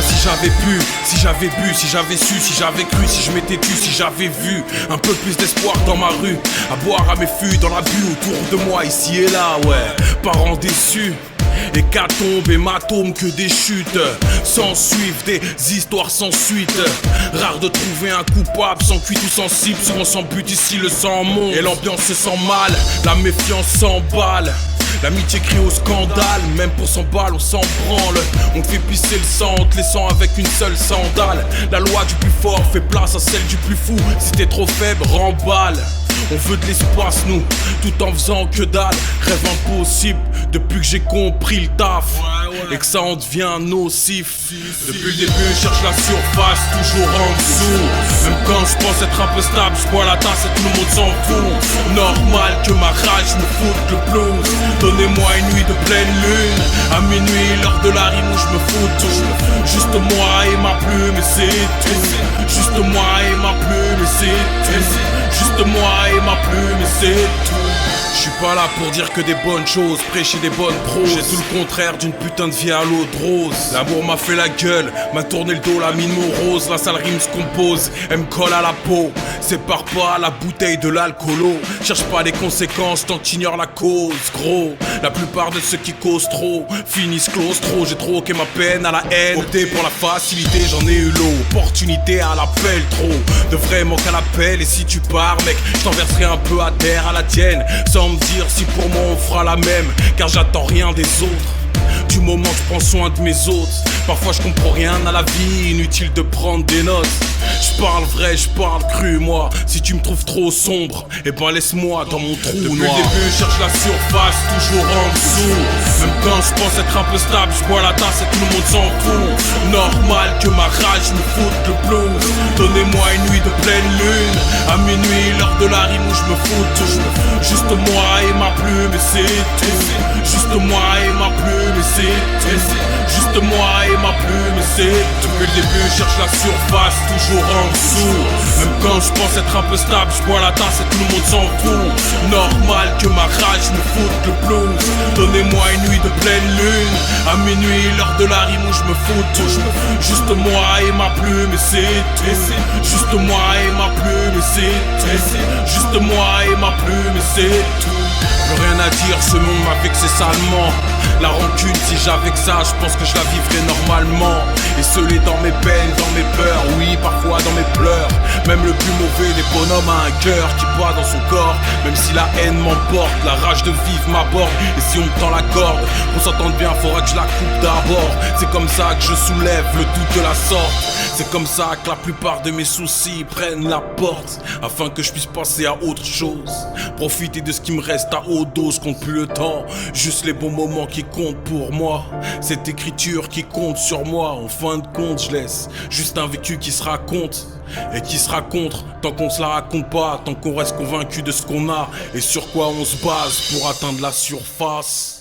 si j'avais pu, si j'avais bu, si j'avais su, si j'avais cru, si je m'étais tu, si j'avais vu un peu plus d'espoir dans ma rue, à boire à mes fûts dans la bulle autour de moi, ici et là, ouais, parents déçus. Hécatombe, hématome, que des chutes. S'en suivent des histoires sans suite. Rare de trouver un coupable sans cuite ou sensible. Souvent sans but, ici le sang monte et l'ambiance se sent mal. La méfiance s'emballe. L'amitié crie au scandale. Même pour 100 balles on s'en branle. On te fait pisser le sang en te laissant avec une seule sandale. La loi du plus fort fait place à celle du plus fou. Si t'es trop faible, remballe. On veut de l'espace nous, tout en faisant que dalle. Rêve impossible, depuis que j'ai compris le taf, et que ça en devient nocif. Depuis le début je cherche la surface, toujours en dessous. Même quand je pense être un peu stable, je bois la tasse et tout le monde s'en fout. Normal que ma rage me foute le blues. Donnez-moi une nuit de pleine lune, à minuit l'heure de la rime où je me fous tout. Juste moi et ma plume et c'est tout. Juste moi et ma plume et c'est tout. Juste moi et ma plume et c'est tout. Je suis pas là pour dire que des bonnes choses, prêcher des bonnes proses. J'ai tout le contraire d'une putain de vie à l'eau de rose. L'amour m'a fait la gueule, m'a tourné le dos, la mine morose. La sale rime se compose, elle me colle à la peau. Sépare pas la bouteille de l'alcoolo. Cherche pas les conséquences tant que t'ignores la cause, gros. La plupart de ceux qui causent trop finissent claustro. J'ai troqué ma peine à la haine. Opté pour la facilité, j'en ai eu l'opportunité à l'appel trop. De vraiment qu'à l'appel, et si tu pars mec, je t'enverserai un peu à terre à la tienne. Sans me dire si pour moi on fera la même, car j'attends rien des autres. Du moment que je prends soin de mes autres, parfois je comprends rien à la vie, inutile de prendre des notes. Je parle vrai, je parle cru moi. Si tu me trouves trop sombre, eh ben laisse-moi dans mon trou noir. Depuis le début je cherche la surface, toujours en dessous. Même quand je pense être un peu stable, je bois la tasse et tout le monde s'en fout. Normal que ma rage me foute le blues. Donnez-moi une nuit de pleine lune, à minuit l'heure de la rime où je me fous tout. Juste moi et ma plume et c'est tout. Juste moi et ma plume et c'est tout. Juste moi et ma plume et c'est tout. Depuis le début je cherche la surface, toujours en dessous. Même quand je pense être un peu stable, je bois la tasse et tout le monde s'en fout. Normal que ma rage me foute le blues. Donnez-moi une nuit de pleine lune, à minuit l'heure de la rime où je me fous tout. Juste moi et ma plume et c'est tout. Juste moi et ma plume et c'est tout. Juste moi et ma plume et c'est tout. Plus rien à dire, ce monde m'a vexé salement. La rancune, si j'avais que ça, je pense que je la vivrais normalement. Et scellé dans mes peines, dans mes peurs, oui, parfois dans mes pleurs. Même le plus mauvais des bonhommes a un cœur qui bat dans son corps. Même si la haine m'emporte, la rage de vivre m'aborde. Et si on me tend la corde, qu'on s'entende bien, faudra que je la coupe d'abord. C'est comme ça que je soulève le doute de la sorte. C'est comme ça que la plupart de mes soucis prennent la porte, afin que je puisse passer à autre chose. Profiter de ce qui me reste à haute dose, compte plus le temps. Juste les bons moments qui comptent pour moi. Cette écriture qui compte sur moi. En fin de compte, je laisse juste un vécu qui se raconte. Et qui se raconte tant qu'on se la raconte pas. Tant qu'on reste convaincu de ce qu'on a et sur quoi on se base pour atteindre la surface.